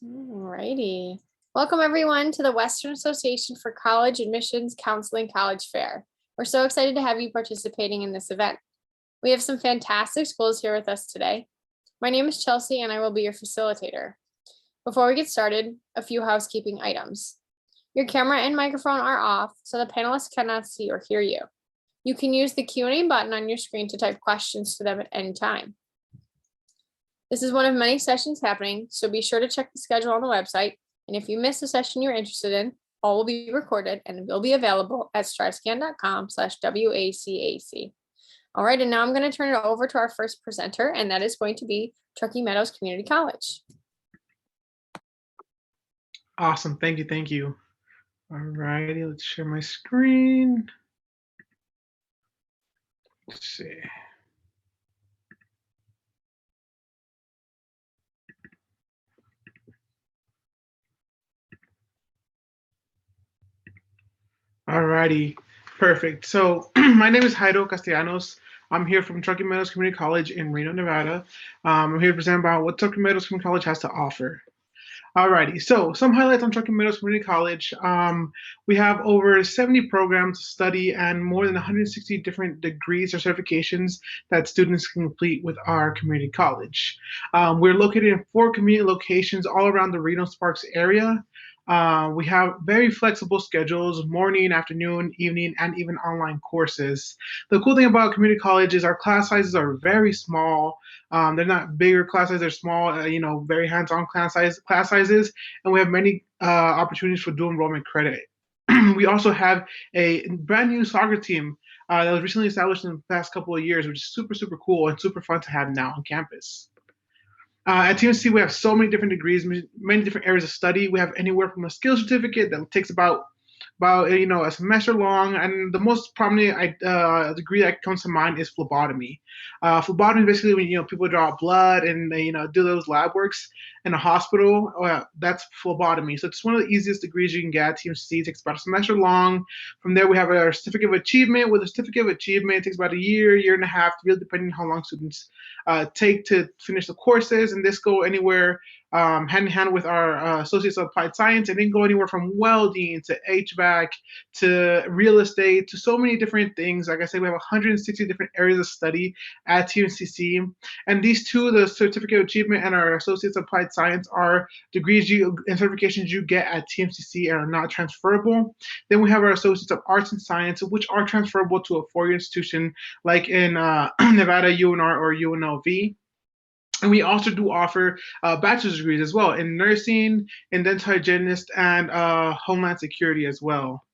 Alrighty. Welcome everyone to the Western Association for College Admissions Counseling College Fair. We're so excited to have you participating in this event. We have some fantastic schools here with us today. My name is Chelsea and I will be your facilitator. Before we get started, a few housekeeping items. Your camera and microphone are off, so the panelists cannot see or hear you. You can use the Q&A button on your screen to type questions to them at any time. This is one of many sessions happening, so be sure to check the schedule on the website. And if you miss a session you're interested in, all will be recorded and will be available at striscan.com/WACAC. All right, and now I'm going to turn it over to our first presenter, and that is going to be Truckee Meadows Community College. Awesome, thank you. All righty, let's share my screen. Let's see. Alrighty, perfect. So my name is Jairo Castellanos. I'm here from Truckee Meadows Community College in Reno, Nevada. I'm here to present about what Truckee Meadows Community College has to offer. Alrighty, so some highlights on Truckee Meadows Community College. We have over 70 programs to study and more than 160 different degrees or certifications that students can complete with our community college. We're located in 4 community locations all around the Reno Sparks area. We have very flexible schedules, morning, afternoon, evening, and even online courses. The cool thing about community college is our class sizes are very small. They're not bigger class sizes, they're small, very hands-on class sizes, and we have many opportunities for dual enrollment credit. We also have a brand new soccer team that was recently established in the past couple of years, which is super, super cool and super fun to have now on campus. At TMC, we have so many different degrees, many different areas of study. We have anywhere from a skills certificate that takes about a semester long, and the most prominent degree that comes to mind is phlebotomy. Phlebotomy is basically when people draw blood and they do those lab works in a hospital. That's phlebotomy. So it's one of the easiest degrees you can get at TMC. It takes about a semester long. From there, we have our certificate of achievement. With a certificate of achievement, it takes about a year and a half, really depending on how long students take to finish the courses. And this go anywhere hand in hand with our associates of applied science, and then go anywhere from welding to HVAC to real estate to so many different things. Like I said, we have 160 different areas of study at TMCC, and these two, the certificate of achievement and our associates of applied science, are degrees and certifications you get at TMCC and are not transferable. Then we have our associates of arts and science, which are transferable to a four-year institution like in Nevada, UNR, or UNLV. And we also do offer bachelor's degrees as well in nursing, in dental hygienist, and homeland security as well.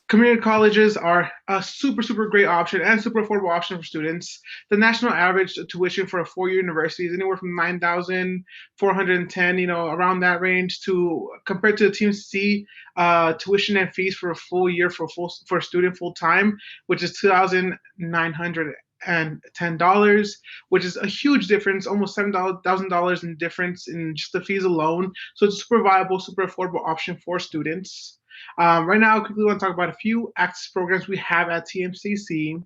Community colleges are a super, super great option and super affordable option for students. The national average tuition for a four-year university is anywhere from $9,410, around that range, to compared to the TMC tuition and fees for a full year for a student full time, which is $2,910, which is a huge difference, almost $7,000 in difference in just the fees alone. So it's a super viable, super affordable option for students. Right now, I quickly want to talk about a few access programs we have at TMCC.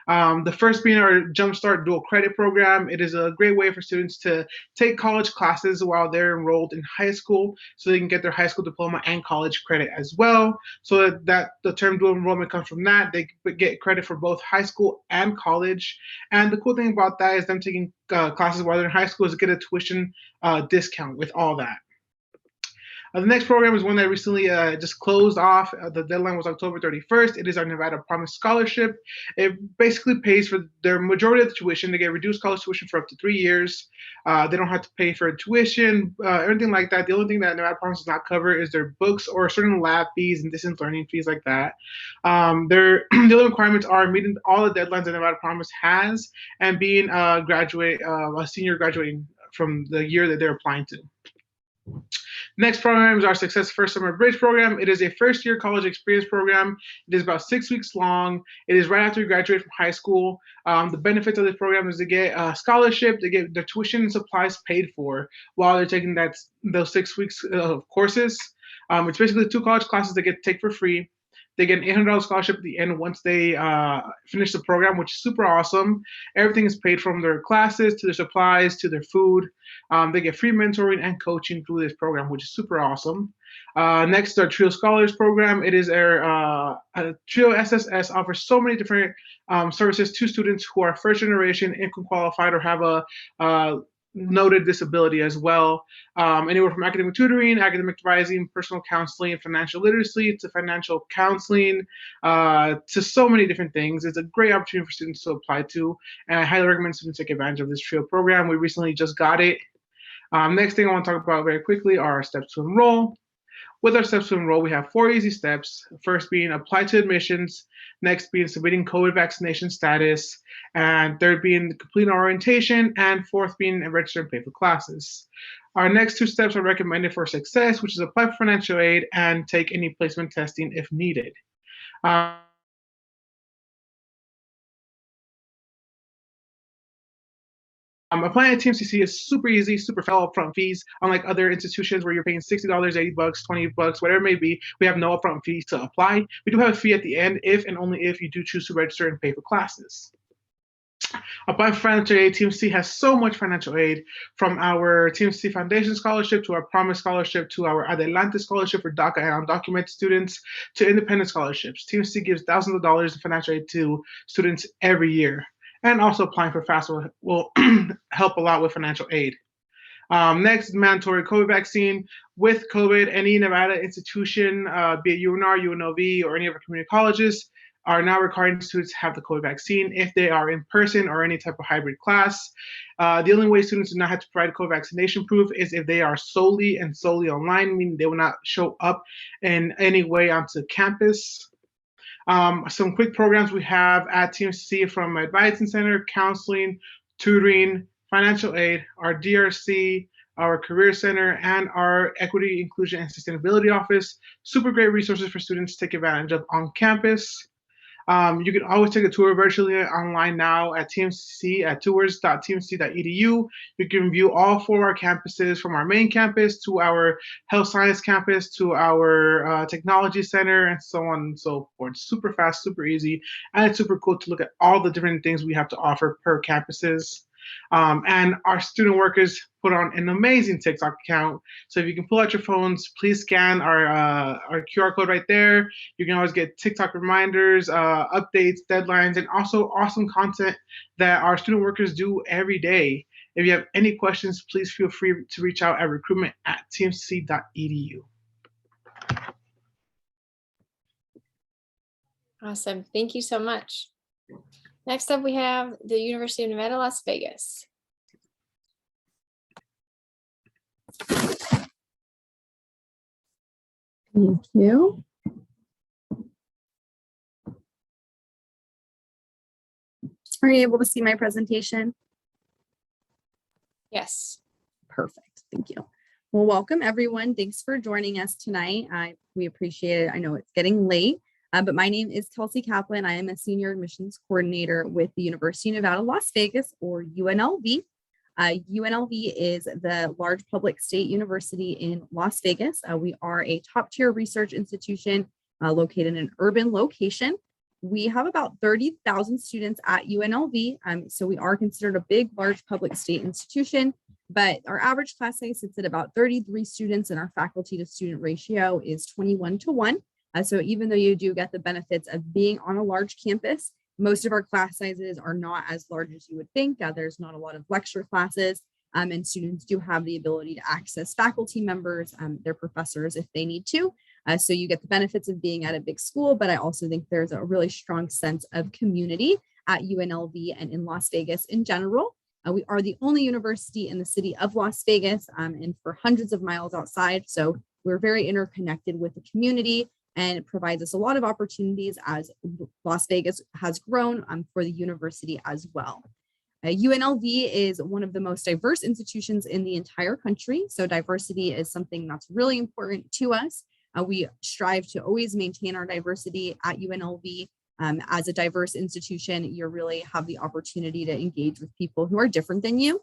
The first being our Jumpstart Dual Credit Program. It is a great way for students to take college classes while they're enrolled in high school, so they can get their high school diploma and college credit as well. So that the term dual enrollment comes from that. They get credit for both high school and college. And the cool thing about that is them taking classes while they're in high school is get a tuition discount with all that. The next program is one that recently just closed off. The deadline was October 31st. It is our Nevada Promise Scholarship. It basically pays for their majority of the tuition. They get reduced college tuition for up to 3 years. They don't have to pay for tuition, anything like that. The only thing that Nevada Promise does not cover is their books or certain lab fees and distance learning fees like that. The other requirements are meeting all the deadlines that Nevada Promise has and being a senior graduating from the year that they're applying to. Next program is our Success First Summer Bridge program. It is a first-year college experience program. It is about 6 weeks long. It is right after you graduate from high school. The benefits of this program is to get a scholarship, to get their tuition and supplies paid for while they're taking those 6 weeks of courses. It's basically 2 college classes they get to take for free. They get an $800 scholarship at the end once they finish the program, which is super awesome. Everything is paid from their classes to their supplies to their food. They get free mentoring and coaching through this program, which is super awesome. Next, our Trio Scholars program. It is our Trio SSS offers so many different services to students who are first generation, income qualified, or have a noted disability as well. Anywhere from academic tutoring, academic advising, personal counseling, financial literacy, to financial counseling, to so many different things. It's a great opportunity for students to apply to, and I highly recommend students take advantage of this Trio program. We recently just got it. Next thing I want to talk about very quickly are our steps to enroll. With our steps to enroll, we have 4 easy steps. First being apply to admissions, next being submitting COVID vaccination status, and third being completing orientation, and fourth being register and pay for classes. Our next 2 steps are recommended for success, which is apply for financial aid and take any placement testing if needed. Applying at TMCC is super easy, super fell upfront fees. Unlike other institutions where you're paying $60, $80, $20, whatever it may be, we have no upfront fees to apply. We do have a fee at the end if and only if you do choose to register and pay for classes. Applying for financial aid, TMC has so much financial aid, from our TMC Foundation Scholarship to our Promise Scholarship to our Adelante Scholarship for DACA and undocumented students to independent scholarships. TMC gives thousands of dollars in financial aid to students every year. And also applying for FAFSA will help a lot with financial aid. Next, mandatory COVID vaccine. With COVID, any Nevada institution, be it UNR, UNLV, or any of our community colleges, are now requiring students to have the COVID vaccine if they are in person or any type of hybrid class. The only way students do not have to provide COVID vaccination proof is if they are solely online, meaning they will not show up in any way onto campus. Some quick programs we have at TMC from Advising Center, counseling, tutoring, financial aid, our DRC, our Career Center, and our Equity, Inclusion, and Sustainability Office. Super great resources for students to take advantage of on campus. You can always take a tour virtually online now at TMC at tours.tmc.edu. You can view all 4 of our campuses, from our main campus to our health science campus to our technology center, and so on and so forth. Super fast, super easy, and it's super cool to look at all the different things we have to offer per campuses. And our student workers put on an amazing TikTok account. So if you can pull out your phones, please scan our QR code right there. You can always get TikTok reminders, updates, deadlines, and also awesome content that our student workers do every day. If you have any questions, please feel free to reach out at recruitment@tmc.edu. Awesome. Thank you so much. Next up, we have the University of Nevada, Las Vegas. Thank you. Are you able to see my presentation? Yes. Perfect. Thank you. Well, welcome everyone. Thanks for joining us tonight. We appreciate it. I know it's getting late, but my name is Kelsey Kaplan. I am a senior admissions coordinator with the University of Nevada, Las Vegas, or UNLV. UNLV is the large public state university in Las Vegas. We are a top tier research institution located in an urban location. We have about 30,000 students at UNLV. So we are considered a big, large public state institution, but our average class size sits at about 33 students, and our faculty to student ratio is 21:1. So even though you do get the benefits of being on a large campus, most of our class sizes are not as large as you would think. There's not a lot of lecture classes, and students do have the ability to access faculty members, their professors if they need to. So you get the benefits of being at a big school, but I also think there's a really strong sense of community at UNLV and in Las Vegas in general. We are the only university in the city of Las Vegas and for hundreds of miles outside. So we're very interconnected with the community, and it provides us a lot of opportunities as Las Vegas has grown for the university as well. UNLV is one of the most diverse institutions in the entire country. So diversity is something that's really important to us. We strive to always maintain our diversity at UNLV. As a diverse institution, you really have the opportunity to engage with people who are different than you.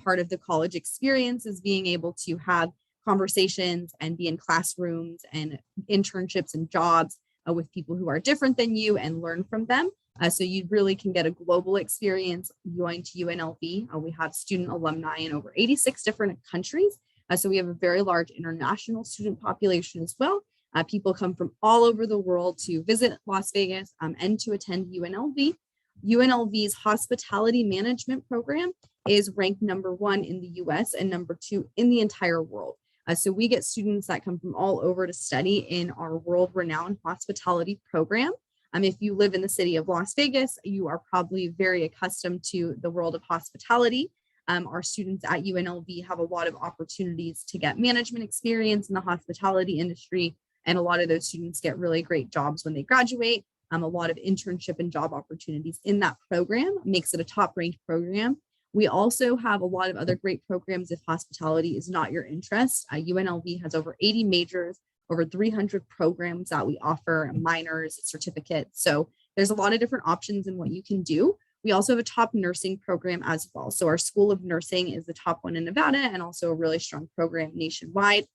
Part of the college experience is being able to have conversations and be in classrooms and internships and jobs with people who are different than you and learn from them. So you really can get a global experience going to UNLV. We have student alumni in over 86 different countries. So we have a very large international student population as well. People come from all over the world to visit Las Vegas and to attend UNLV. UNLV's hospitality management program is ranked #1 in the US and #2 in the entire world. So we get students that come from all over to study in our world-renowned hospitality program. If you live in the city of Las Vegas, you are probably very accustomed to the world of hospitality. Our students at UNLV have a lot of opportunities to get management experience in the hospitality industry, and a lot of those students get really great jobs when they graduate. A lot of internship and job opportunities in that program makes it a top-ranked program. We also have a lot of other great programs if hospitality is not your interest. UNLV has over 80 majors, over 300 programs that we offer, minors, certificates. So there's a lot of different options in what you can do. We also have a top nursing program as well. So our School of Nursing is the top one in Nevada and also a really strong program nationwide.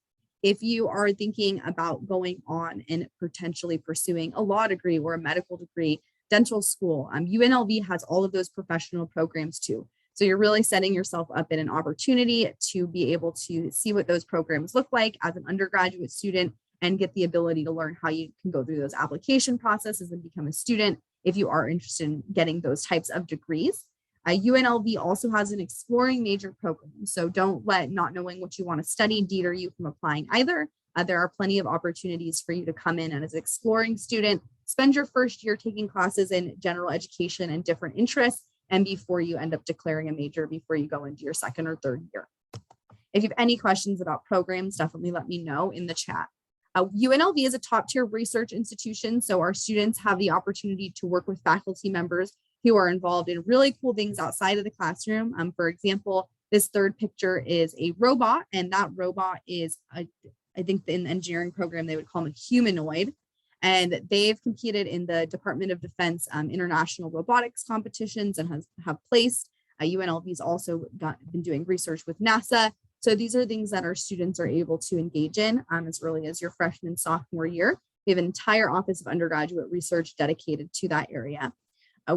If you are thinking about going on and potentially pursuing a law degree or a medical degree, dental school, UNLV has all of those professional programs too. So you're really setting yourself up in an opportunity to be able to see what those programs look like as an undergraduate student and get the ability to learn how you can go through those application processes and become a student if you are interested in getting those types of degrees. UNLV also has an exploring major program. So don't let not knowing what you want to study deter you from applying either. There are plenty of opportunities for you to come in as an exploring student, spend your first year taking classes in general education and different interests, and before you end up declaring a major before you go into your second or third year. If you have any questions about programs, definitely let me know in the chat. UNLV is a top tier research institution, so our students have the opportunity to work with faculty members who are involved in really cool things outside of the classroom. For example, this third picture is a robot, and that robot is, I think in the engineering program, they would call him a humanoid. And they've competed in the Department of Defense international robotics competitions and have placed. UNLV's also been doing research with NASA. So these are things that our students are able to engage in as early as your freshman, sophomore year. We have an entire Office of Undergraduate Research dedicated to that area.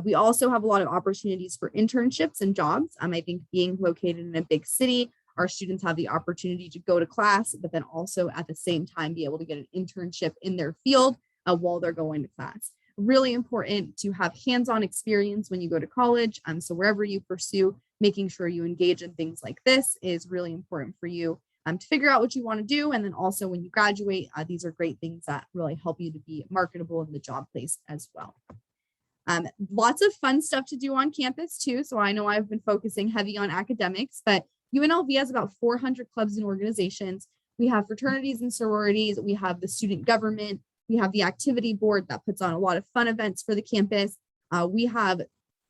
We also have a lot of opportunities for internships and jobs. I think being located in a big city, our students have the opportunity to go to class, but then also at the same time be able to get an internship in their field while they're going to class. Really important to have hands-on experience when you go to college. So wherever you pursue, making sure you engage in things like this is really important for you to figure out what you want to do. And then also when you graduate, these are great things that really help you to be marketable in the job place as well. Lots of fun stuff to do on campus too. So I know I've been focusing heavy on academics, but UNLV has about 400 clubs and organizations. We have fraternities and sororities. We have the student government. We have the activity board that puts on a lot of fun events for the campus. We have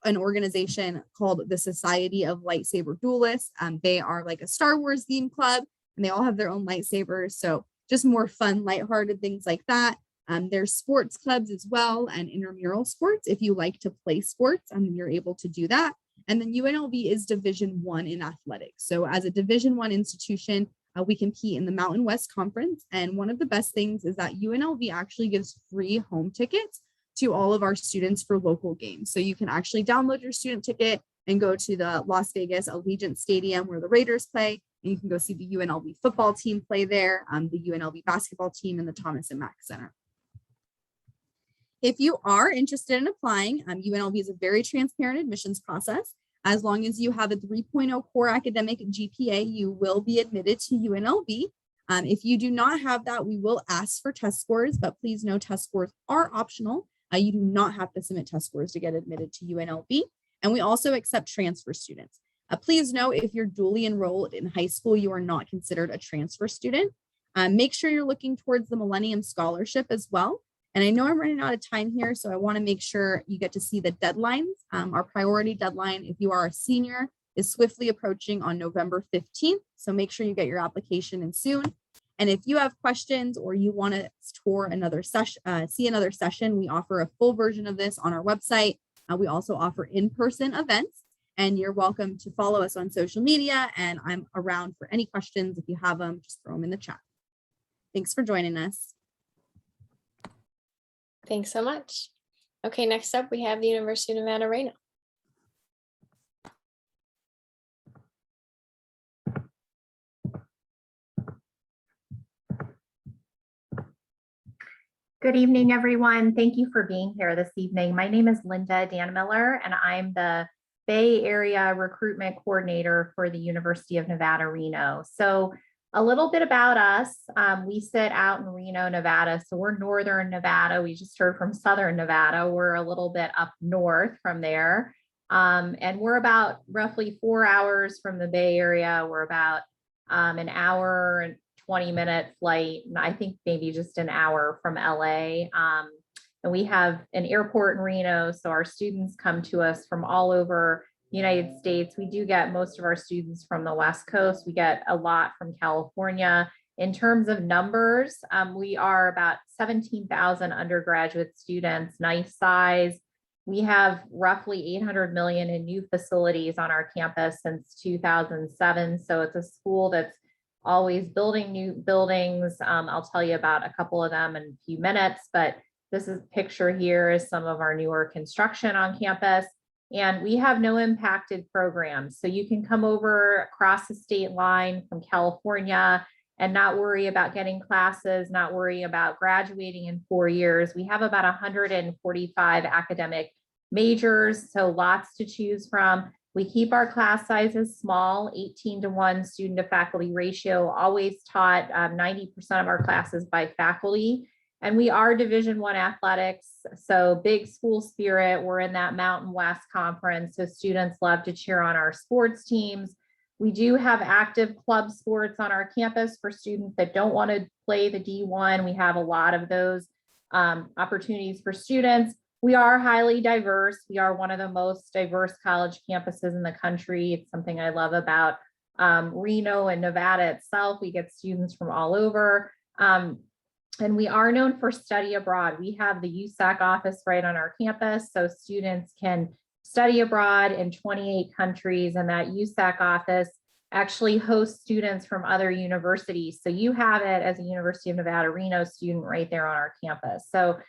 an organization called the Society of Lightsaber Duelists. They are like a Star Wars themed club, and they all have their own lightsabers. So just more fun, lighthearted things like that. There's sports clubs as well and intramural sports. If you like to play sports, you're able to do that. And then UNLV is Division I in athletics. So as a Division I institution, we compete in the Mountain West Conference. And one of the best things is that UNLV actually gives free home tickets to all of our students for local games. So you can actually download your student ticket and go to the Las Vegas Allegiant Stadium where the Raiders play. And you can go see the UNLV football team play there, the UNLV basketball team, and the Thomas and Mack Center. If you are interested in applying, UNLV is a very transparent admissions process. As long as you have a 3.0 core academic GPA, you will be admitted to UNLV. If you do not have that, we will ask for test scores, but please know test scores are optional. You do not have to submit test scores to get admitted to UNLV. And we also accept transfer students. Please know if you're dually enrolled in high school, you are not considered a transfer student. Make sure you're looking towards the Millennium Scholarship as well. And I know I'm running out of time here, so I want to make sure you get to see the deadlines. Our priority deadline, if you are a senior, is swiftly approaching on November 15th. So make sure you get your application in soon. And if you have questions or you want to tour another session, see another session, we offer a full version of this on our website. We also offer in-person events, and you're welcome to follow us on social media. And I'm around for any questions. If you have them, just throw them in the chat. Thanks for joining us. Thanks so much. Okay, next up, we have the University of Nevada, Reno. Good evening, everyone. Thank you for being here this evening. My name is Linda Danmiller, and I'm the Bay Area Recruitment Coordinator for the University of Nevada, Reno. So a little bit about us. We sit out in Reno, Nevada. So we're Northern Nevada. We just heard from Southern Nevada. We're a little bit up north from there. And we're about roughly 4 hours from the Bay Area. We're about an hour and 20-minute flight, and I think maybe just an hour from LA. And we have an airport in Reno, so our students come to us from all over the United States. We do get most of our students from the West Coast. We get a lot from California. In terms of numbers, we are about 17,000 undergraduate students, nice size. We have roughly 800 million in new facilities on our campus since 2007. So it's a school that's always building new buildings. I'll tell you about a couple of them in a few minutes, but this is a picture here is some of our newer construction on campus. And we have no impacted programs. So you can come over across the state line from California and not worry about getting classes, not worry about graduating in 4 years. We have about 145 academic majors, so lots to choose from. We keep our class sizes small, 18-to-1 student to faculty ratio, always taught 90% of our classes by faculty. And we are Division I athletics, so big school spirit. We're in that Mountain West Conference, so students love to cheer on our sports teams. We do have active club sports on our campus for students that don't want to play the D1. We have a lot of those opportunities for students. We are highly diverse. We are one of the most diverse college campuses in the country. It's something I love about Reno and Nevada itself. We get students from all over. And we are known for study abroad. We have the USAC office right on our campus, so students can study abroad in 28 countries, and that USAC office actually hosts students from other universities. So you have it as a University of Nevada, Reno student right there on our campus. So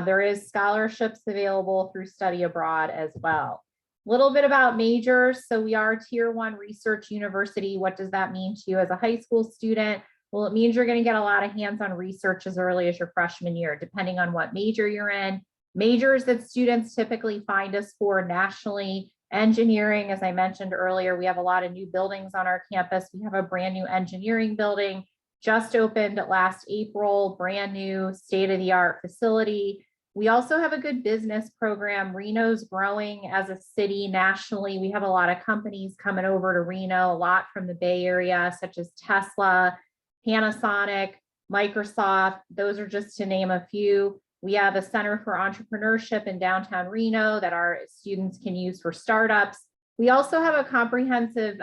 there is scholarships available through study abroad as well. A little bit about majors. So we are Tier 1 research university. What does that mean to you as a high school student? Well, it means you're going to get a lot of hands-on research as early as your freshman year, depending on what major you're in. Majors that students typically find us for nationally: engineering, as I mentioned earlier, we have a lot of new buildings on our campus. We have a brand new engineering building just opened last April, brand new state-of-the-art facility. We also have a good business program. Reno's growing as a city nationally. We have a lot of companies coming over to Reno, a lot from the Bay Area, such as Tesla, Panasonic, Microsoft. Those are just to name a few. We have a Center for Entrepreneurship in downtown Reno that our students can use for startups. We also have a comprehensive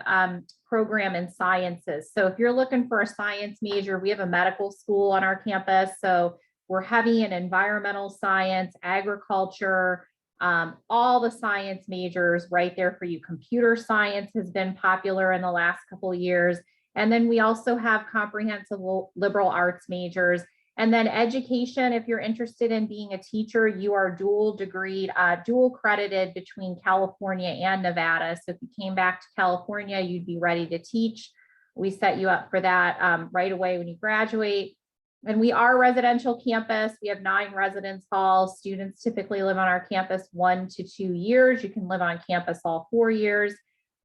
program in sciences. So if you're looking for a science major, we have a medical school on our campus. So we're heavy in environmental science, agriculture, all the science majors right there for you. Computer science has been popular in the last couple of years. And then we also have comprehensive liberal arts majors. And then education, if you're interested in being a teacher, you are dual degreed, dual credited between California and Nevada. So if you came back to California, you'd be ready to teach. We set you up for that right away when you graduate. And we are a residential campus. We have 9 residence halls. Students typically live on our campus 1 to 2 years. You can live on campus all 4 years.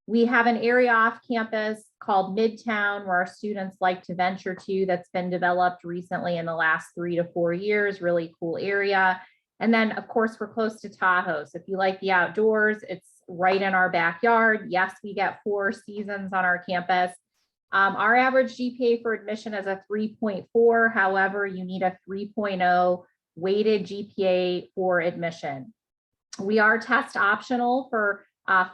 We have an area off campus called Midtown where our students like to venture to, that's been developed recently in the last 3 to 4 years, really cool area. And then of course, we're close to Tahoe. So if you like the outdoors, it's right in our backyard. Yes, we get 4 seasons on our campus. Our average GPA for admission is a 3.4. However, you need a 3.0 weighted GPA for admission. We are test optional for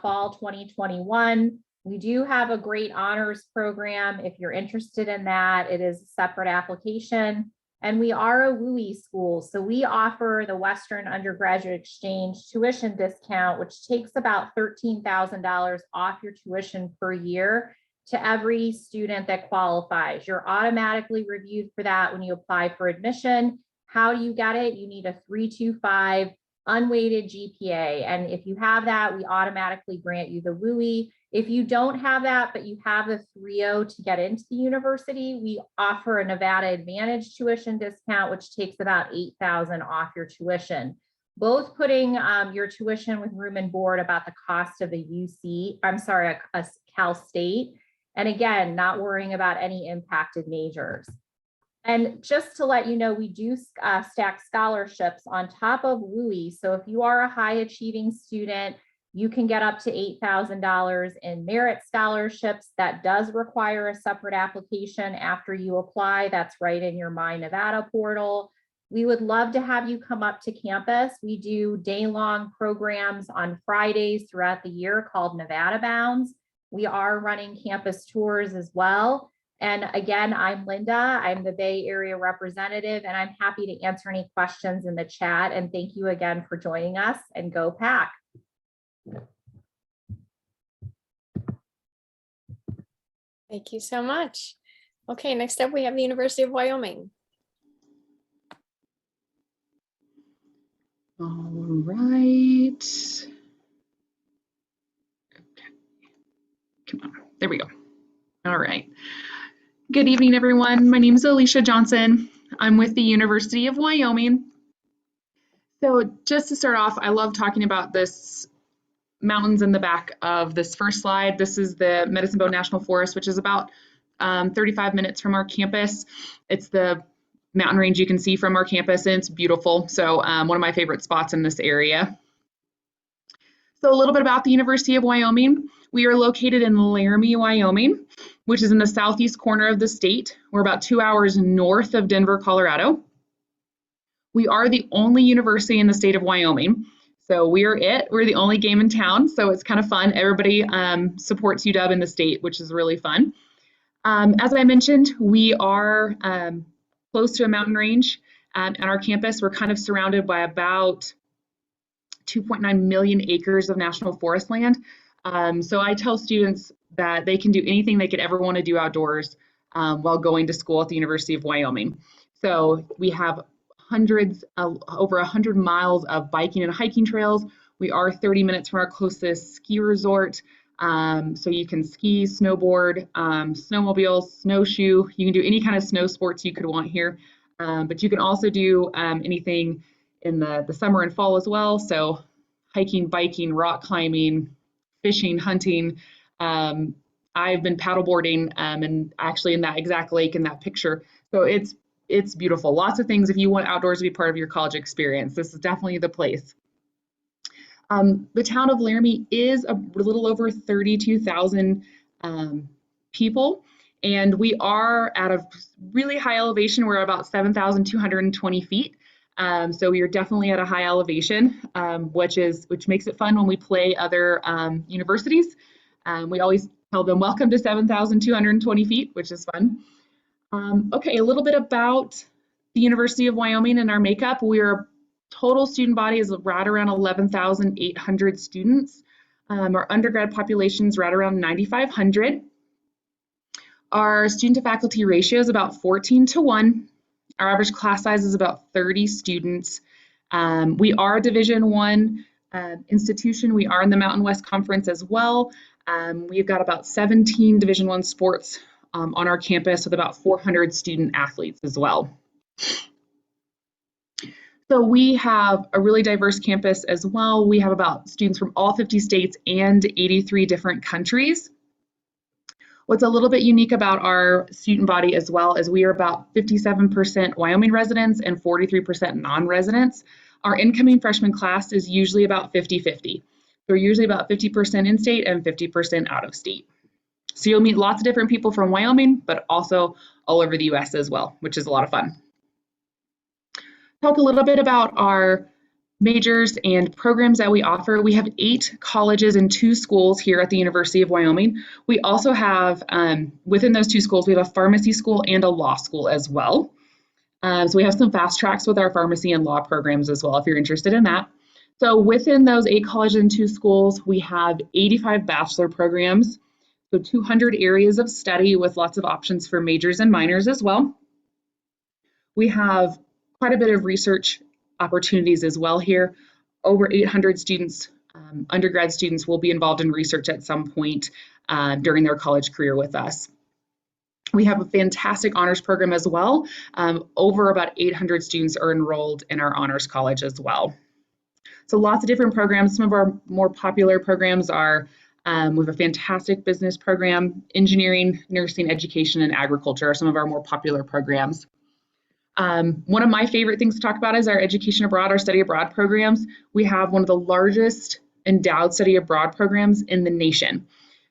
fall 2021. We do have a great honors program. If you're interested in that, it is a separate application. And we are a WUI school. So we offer the Western Undergraduate Exchange tuition discount, which takes about $13,000 off your tuition per year to every student that qualifies. You're automatically reviewed for that when you apply for admission. How do you get it? You need a 3.25 unweighted GPA. And if you have that, we automatically grant you the WUI. If you don't have that, but you have the 3.0 to get into the university, we offer a Nevada Advantage tuition discount, which takes about $8,000 off your tuition. Both putting your tuition with room and board about the cost of a Cal State. And again, not worrying about any impacted majors. And just to let you know, we do stack scholarships on top of WUI. So if you are a high achieving student, you can get up to $8,000 in merit scholarships. That does require a separate application after you apply. That's right in your My Nevada portal. We would love to have you come up to campus. We do day-long programs on Fridays throughout the year called Nevada Bounds. We are running campus tours as well. And again, I'm Linda. I'm the Bay Area representative, and I'm happy to answer any questions in the chat. And thank you again for joining us, and go Pack. Thank you so much. Okay, next up we have the University of Wyoming. All right. Okay. Come on. There we go. All right. Good evening, everyone. My name is Alicia Johnson. I'm with the University of Wyoming. So just to start off, I love talking about this mountains in the back of this first slide. This is the Medicine Bow National Forest, which is about 35 minutes from our campus. It's the mountain range you can see from our campus, and it's beautiful. So one of my favorite spots in this area. So a little bit about the University of Wyoming. We are located in Laramie, Wyoming, which is in the southeast corner of the state. We're about 2 hours north of Denver, Colorado. We are the only university in the state of Wyoming. So we're the only game in town. So it's kind of fun. Everybody supports UW in the state, which is really fun. As I mentioned, we are close to a mountain range at our campus. We're kind of surrounded by about 2.9 million acres of national forest land. So I tell students that they can do anything they could ever want to do outdoors while going to school at the University of Wyoming. So we have over 100 miles of biking and hiking trails. We are 30 minutes from our closest ski resort. So you can ski, snowboard, snowmobile, snowshoe. You can do any kind of snow sports you could want here. But you can also do anything in the summer and fall as well. So hiking, biking, rock climbing, fishing, hunting. I've been paddleboarding and actually in that exact lake in that picture. So it's beautiful. Lots of things if you want outdoors to be part of your college experience. This is definitely the place. The town of Laramie is a little over 32,000 people, and we are at a really high elevation. We're about 7,220 feet. So we are definitely at a high elevation, which makes it fun when we play other universities. We always tell them welcome to 7,220 feet, which is fun. Okay, a little bit about the University of Wyoming and our makeup. We're total student body is right around 11,800 students. Our undergrad population is right around 9,500. Our student to faculty ratio is about 14:1. Our average class size is about 30 students. We are a Division I institution. We are in the Mountain West Conference as well. We've got about 17 Division I sports on our campus with about 400 student athletes as well. So we have a really diverse campus as well. We have about students from all 50 states and 83 different countries. What's a little bit unique about our student body as well is we are about 57% Wyoming residents and 43% non-residents. Our incoming freshman class is usually about 50-50. We're usually about 50% in-state and 50% out of state. So you'll meet lots of different people from Wyoming, but also all over the US as well, which is a lot of fun. Talk a little bit about our majors and programs that we offer. We have 8 colleges and 2 schools here at the University of Wyoming. We also have, within those 2 schools, we have a pharmacy school and a law school as well. So we have some fast tracks with our pharmacy and law programs as well, if you're interested in that. So within those 8 colleges and 2 schools, we have 85 bachelor programs, so 200 areas of study with lots of options for majors and minors as well. We have quite a bit of research opportunities as well here. Over 800 students, undergrad students, will be involved in research at some point during their college career with us. We have a fantastic honors program as well. Over about 800 students are enrolled in our honors college as well. So lots of different programs. Some of our more popular programs are, we have a fantastic business program, engineering, nursing, education, and agriculture are some of our more popular programs. One of my favorite things to talk about is our education abroad, our study abroad programs. We have one of the largest endowed study abroad programs in the nation.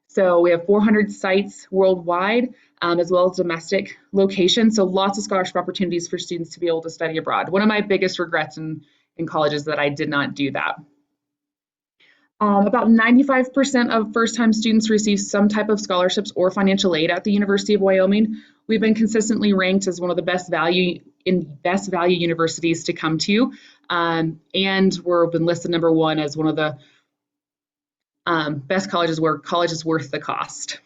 So we have 400 sites worldwide, as well as domestic locations. So lots of scholarship opportunities for students to be able to study abroad. One of my biggest regrets in college is that I did not do that. About 95% of first-time students receive some type of scholarships or financial aid at the University of Wyoming. We've been consistently ranked as one of the best value universities to come to, and we've been listed #1 as one of the best colleges where college is worth the cost.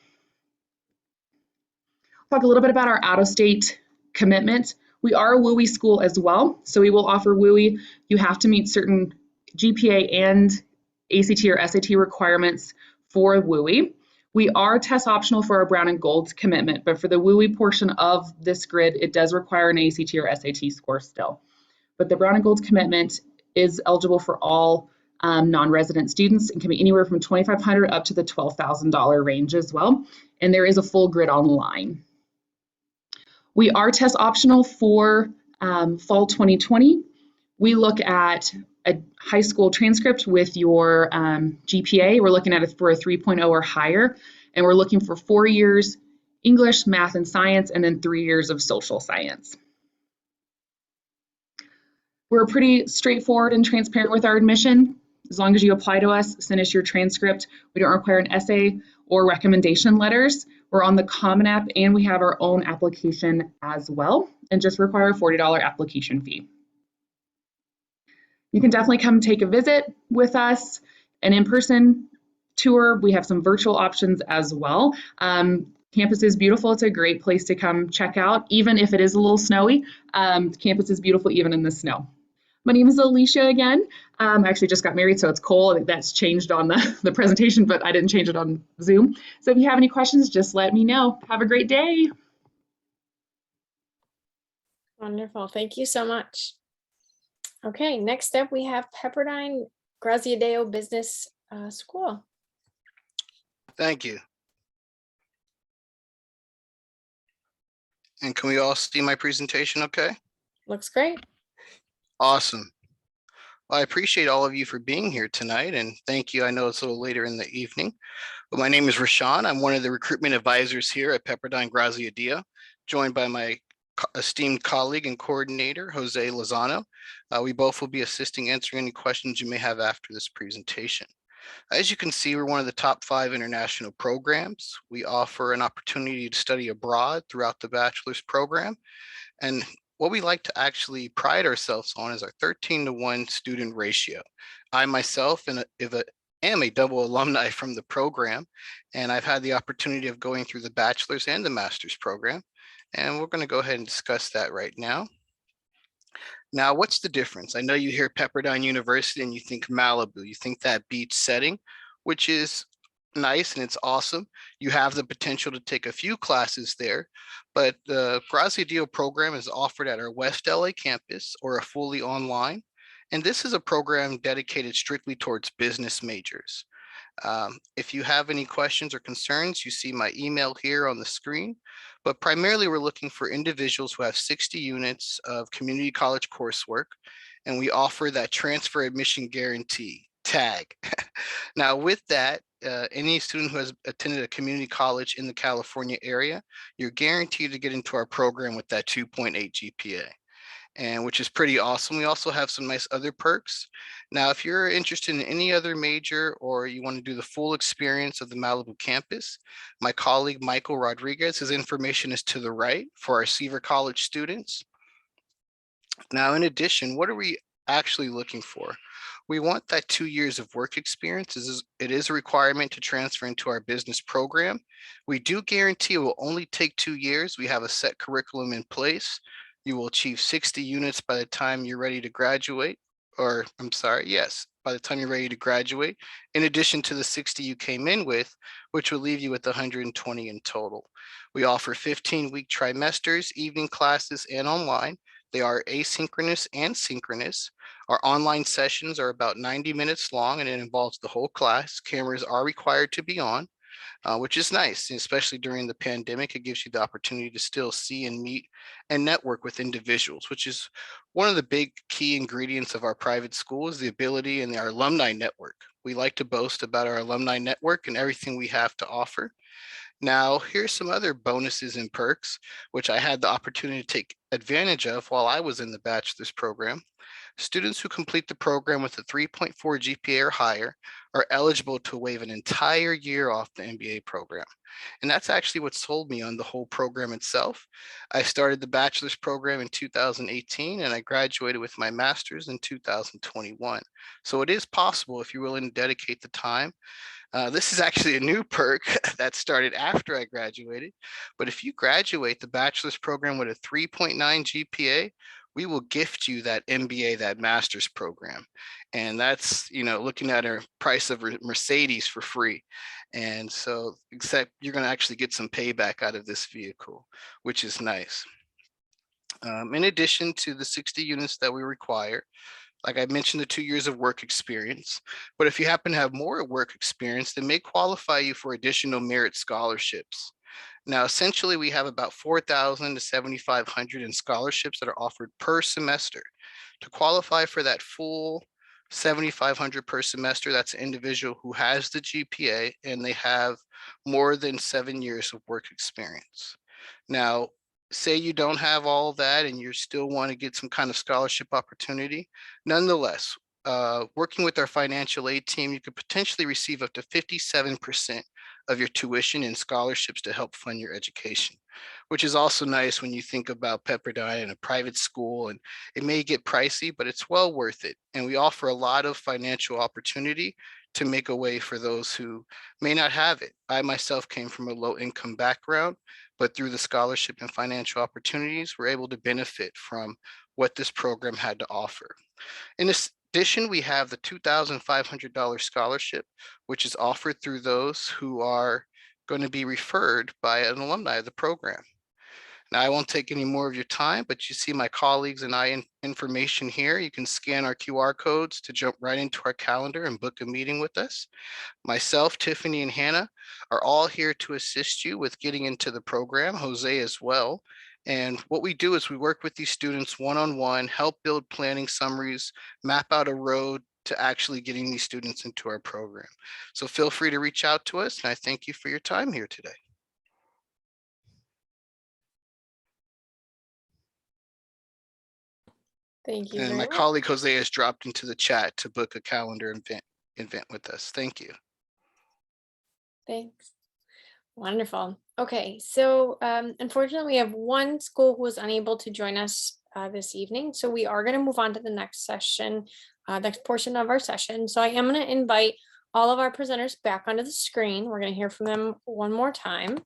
Talk a little bit about our out-of-state commitment. We are a WUI school as well, so we will offer WUI. You have to meet certain GPA and ACT or SAT requirements for WUI. We are test optional for our Brown and Gold commitment, but for the WUI portion of this grid, it does require an ACT or SAT score still. But the Brown and Gold commitment is eligible for all non-resident students and can be anywhere from $2,500 up to the $12,000 range as well. And there is a full grid online. We are test optional for fall 2020. We look at a high school transcript with your GPA. We're looking at it for a 3.0 or higher, and we're looking for 4 years English, math, and science, and then 3 years of social science. We're pretty straightforward and transparent with our admission. As long as you apply to us, send us your transcript. We don't require an essay or recommendation letters. We're on the Common App, and we have our own application as well, and just require a $40 application fee. You can definitely come take a visit with us, an in-person tour. We have some virtual options as well. Campus is beautiful. It's a great place to come check out, even if it is a little snowy. Campus is beautiful even in the snow. My name is Alicia again. I actually just got married, so it's Cole. I think that's changed on the presentation, but I didn't change it on Zoom. So if you have any questions, just let me know. Have a great day. Wonderful. Thank you so much. Okay, next up we have Pepperdine Graziadio Business School. Thank you. And can we all see my presentation okay? Looks great. Awesome. Well, I appreciate all of you for being here tonight, and thank you. I know it's a little later in the evening, but my name is Rashawn. I'm one of the recruitment advisors here at Pepperdine Graziadio, joined by my esteemed colleague and coordinator, Jose Lozano. We both will be assisting answering any questions you may have after this presentation. As you can see, we're one of the top 5 international programs. We offer an opportunity to study abroad throughout the bachelor's program. And what we like to actually pride ourselves on is our 13-to-1 student ratio. I myself am a double alumni from the program, and I've had the opportunity of going through the bachelor's and the master's program. And we're going to go ahead and discuss that right now. Now, what's the difference? I know you hear Pepperdine University and you think Malibu, you think that beach setting, which is nice and it's awesome. You have the potential to take a few classes there, but the Graziadio program is offered at our West LA campus or a fully online. And this is a program dedicated strictly towards business majors. If you have any questions or concerns, you see my email here on the screen, but primarily we're looking for individuals who have 60 units of community college coursework, and we offer that transfer admission guarantee, TAG. Now with that, any student who has attended a community college in the California area, you're guaranteed to get into our program with that 2.8 GPA. And which is pretty awesome. We also have some nice other perks. Now, if you're interested in any other major or you want to do the full experience of the Malibu campus, my colleague, Michael Rodriguez, his information is to the right for our Seaver College students. Now, in addition, what are we actually looking for? We want that 2 years of work experience. It is a requirement to transfer into our business program. We do guarantee it will only take 2 years. We have a set curriculum in place. You will achieve 60 units by the time you're ready to graduate, or I'm sorry, yes, by the time you're ready to graduate, in addition to the 60 you came in with, which will leave you with 120 in total. We offer 15-week trimesters, evening classes, and online. They are asynchronous and synchronous. Our online sessions are about 90 minutes long, and it involves the whole class. Cameras are required to be on, which is nice, especially during the pandemic. It gives you the opportunity to still see and meet and network with individuals, which is one of the big key ingredients of our private school, is the ability and our alumni network. We like to boast about our alumni network and everything we have to offer. Now, here's some other bonuses and perks, which I had the opportunity to take advantage of while I was in the bachelor's program. Students who complete the program with a 3.4 GPA or higher are eligible to waive an entire year off the MBA program. And that's actually what sold me on the whole program itself. I started the bachelor's program in 2018 and I graduated with my master's in 2021. So it is possible if you're willing to dedicate the time. This is actually a new perk that started after I graduated. But if you graduate the bachelor's program with a 3.9 GPA, we will gift you that MBA, that master's program. And that's, looking at a price of Mercedes for free. And so, except you're going to actually get some payback out of this vehicle, which is nice. In addition to the 60 units that we require, like I mentioned, the 2 years of work experience, but if you happen to have more work experience, they may qualify you for additional merit scholarships. Now, essentially, we have about 4,000 to 7,500 in scholarships that are offered per semester. To qualify for that full 7,500 per semester, that's an individual who has the GPA and they have more than 7 years of work experience. Now, say you don't have all of that and you still want to get some kind of scholarship opportunity, nonetheless, working with our financial aid team, you could potentially receive up to 57% of your tuition in scholarships to help fund your education, which is also nice when you think about Pepperdine and a private school. And it may get pricey, but it's well worth it. And we offer a lot of financial opportunity to make a way for those who may not have it. I myself came from a low income background, but through the scholarship and financial opportunities, we're able to benefit from what this program had to offer. In addition, we have the $2,500 scholarship, which is offered through those who are going to be referred by an alumni of the program. Now, I won't take any more of your time, but you see my colleagues and I information here. You can scan our QR codes to jump right into our calendar and book a meeting with us. Myself, Tiffany, and Hannah are all here to assist you with getting into the program, Jose as well. And what we do is we work with these students one-on-one, help build planning summaries, map out a road to actually getting these students into our program. So feel free to reach out to us, and I thank you for your time here today. Thank you And very my much. colleague Jose has dropped into the chat to book a calendar event with us. Thank you. Thanks. Wonderful. Okay, so unfortunately, we have one school who was unable to join us this evening. So we are going to move on to the next session, next portion of our session. So I am going to invite all of our presenters back onto the screen. We're going to hear from them one more time.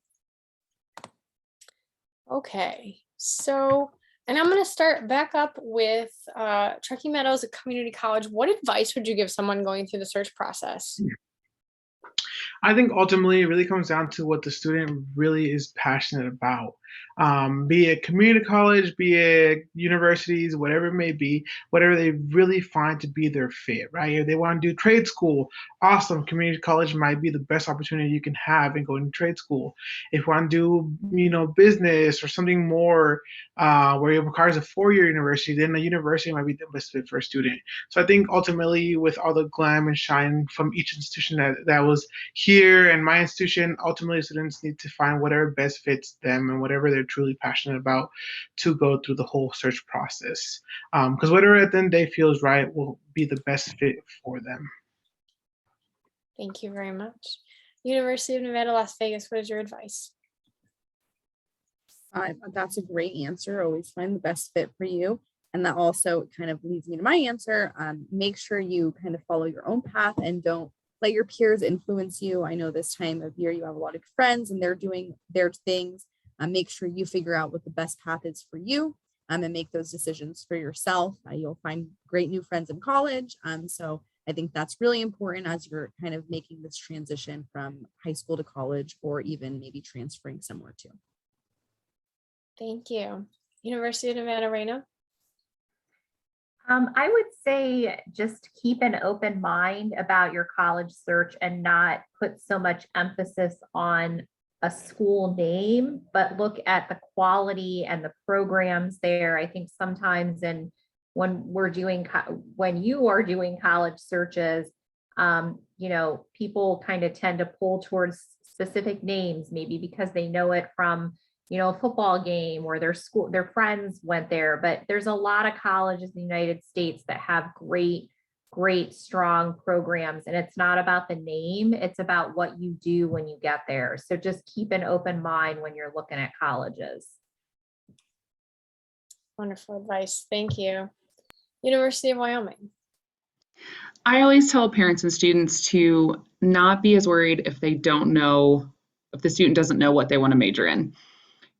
Okay, so, and I'm going to start back up with Truckee Meadows Community College. What advice would you give someone going through the search process? I think ultimately it really comes down to what the student really is passionate about. Be it community college, be it universities, whatever it may be, whatever they really find to be their fit, right? If they want to do trade school, awesome. Community college might be the best opportunity you can have in going to trade school. If you want to do, business or something more where it requires a 4-year university, then a university might be the best fit for a student. So I think ultimately, with all the glam and shine from each institution that was here and my institution, ultimately students need to find whatever best fits them and whatever they're truly passionate about to go through the whole search process. Because whatever at the end they feels right will be the best fit for them. Thank you very much. University of Nevada, Las Vegas, what is your advice? That's a great answer. Always find the best fit for you. And that also kind of leads me to my answer. Make sure you kind of follow your own path and don't let your peers influence you. I know this time of year you have a lot of friends and they're doing their things. Make sure you figure out what the best path is for you. and make those decisions for yourself. You'll find great new friends in college. So I think that's really important as you're kind of making this transition from high school to college, or even maybe transferring somewhere too. Thank you. University of Nevada, Reno. I would say just keep an open mind about your college search and not put so much emphasis on a school name, but look at the quality and the programs there. I think sometimes when you are doing college searches, people kind of tend to pull towards specific names, maybe because they know it from a football game or their friends went there. But there's a lot of colleges in the United States that have great, strong programs. And it's not about the name, it's about what you do when you get there. So just keep an open mind when you're looking at colleges. Wonderful advice. Thank you. University of Wyoming. I always tell parents and students to not be as worried if the student doesn't know what they want to major in.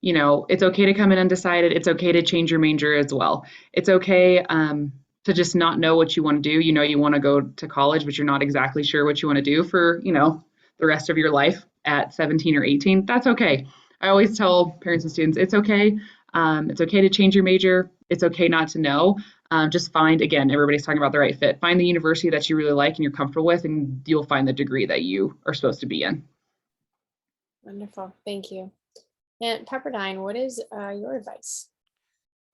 It's okay to come in undecided. It's okay to change your major as well. It's okay to just not know what you want to do. You want to go to college, but you're not exactly sure what you want to do for, the rest of your life at 17 or 18. That's okay. I always tell parents and students, it's okay. It's okay to change your major. It's okay not to know. Just find, again, everybody's talking about the right fit. Find the university that you really like and you're comfortable with, and you'll find the degree that you are supposed to be in. Wonderful. Thank you. And Pepperdine, what is your advice?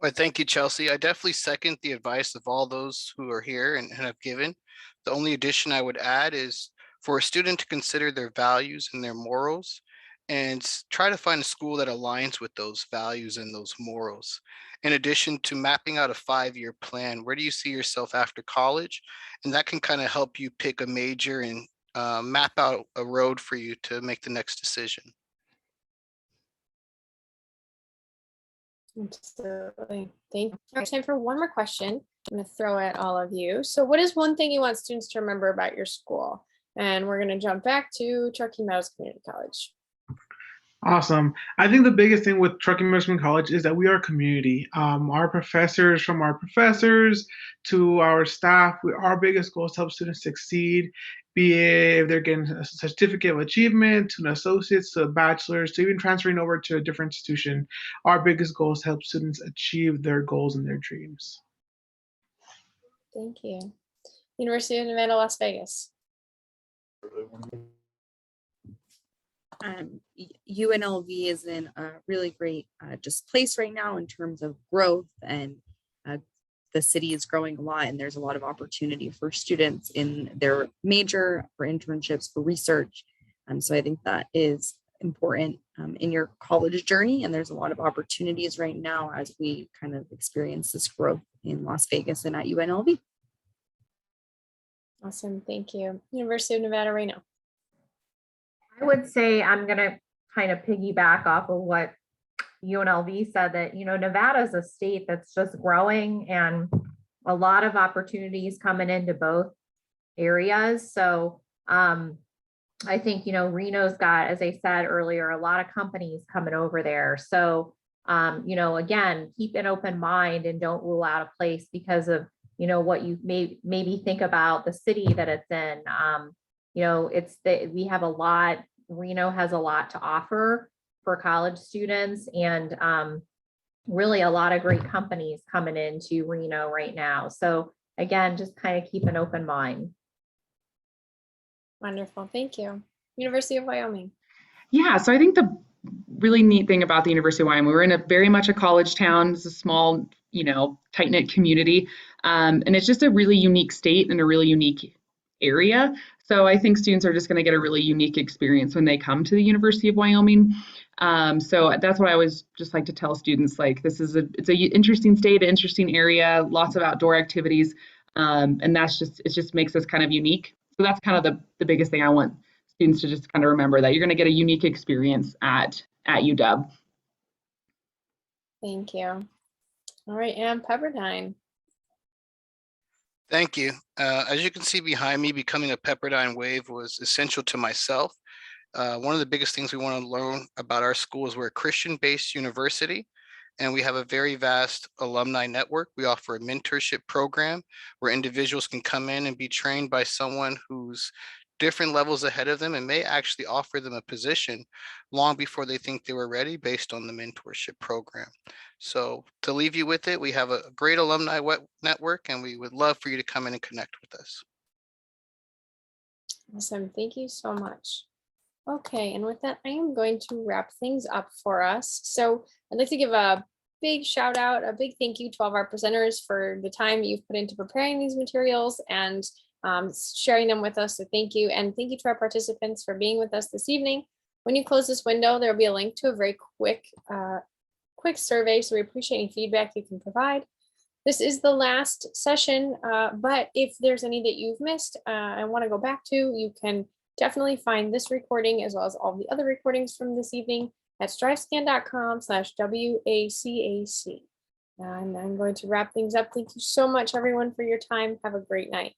Well, thank you, Chelsea. I definitely second the advice of all those who are here and have given. The only addition I would add is for a student to consider their values and their morals and try to find a school that aligns with those values and those morals. In addition to mapping out a 5-year plan, where do you see yourself after college? And that can kind of help you pick a major and map out a road for you to make the next decision. Absolutely. Thank you. Time for one more question. I'm going to throw at all of you. So what is one thing you want students to remember about your school? And we're going to jump back to Truckee Meadows Community College. Awesome. I think the biggest thing with Truckee Meadows Community College is that we are a community. Our professors, from our professors to our staff, our biggest goal is to help students succeed, be it if they're getting a certificate of achievement, to an associate's, to a bachelor's, to even transferring over to a different institution. Our biggest goal is to help students achieve their goals and their dreams. Thank you. University of Nevada, Las Vegas. UNLV is in a really great just place right now in terms of growth, and the city is growing a lot, and there's a lot of opportunity for students in their major, for internships, for research. So I think that is important in your college journey, and there's a lot of opportunities right now as we kind of experience this growth in Las Vegas and at UNLV. Awesome. Thank you. University of Nevada, Reno. I would say I'm going to kind of piggyback off of what UNLV said, that, Nevada is a state that's just growing and a lot of opportunities coming into both areas. So I think, Reno's got, as I said earlier, a lot of companies coming over there. So, again, keep an open mind and don't rule out a place because of, what you maybe think about the city that it's in. We have a lot, Reno has a lot to offer for college students, and really a lot of great companies coming into Reno right now. So again, just kind of keep an open mind. Wonderful. Thank you. University of Wyoming. Yeah, so I think the really neat thing about the University of Wyoming, we're in a very much a college town. It's a small, tight-knit community. And it's just a really unique state and a really unique area. So I think students are just going to get a really unique experience when they come to the University of Wyoming. So that's what I always just like to tell students, like, it's an interesting state, an interesting area, lots of outdoor activities. And it just makes us kind of unique. So that's kind of the biggest thing I want students to just kind of remember, that you're going to get a unique experience at UW. Thank you. All right, and Pepperdine. Thank you. As you can see behind me, becoming a Pepperdine Wave was essential to myself. One of the biggest things we want to learn about our school is we're a Christian-based university, And we have a very vast alumni network. We offer a mentorship program where individuals can come in and be trained by someone who's different levels ahead of them and may actually offer them a position long before they think they were ready based on the mentorship program. So to leave you with it, we have a great alumni network, and we would love for you to come in and connect with us. Awesome. Thank you so much. Okay, and with that, I am going to wrap things up for us. So I'd like to give a big shout out, a big thank you to all of our presenters for the time you've put into preparing these materials and sharing them with us. So thank you. And thank you to our participants for being with us this evening. When you close this window, there will be a link to a very quick survey. So we appreciate any feedback you can provide. This is the last session, but if there's any that you've missed and want to go back to, you can definitely find this recording as well as all the other recordings from this evening at strivescan.com/WACAC. And I'm going to wrap things up. Thank you so much, everyone, for your time. Have a great night.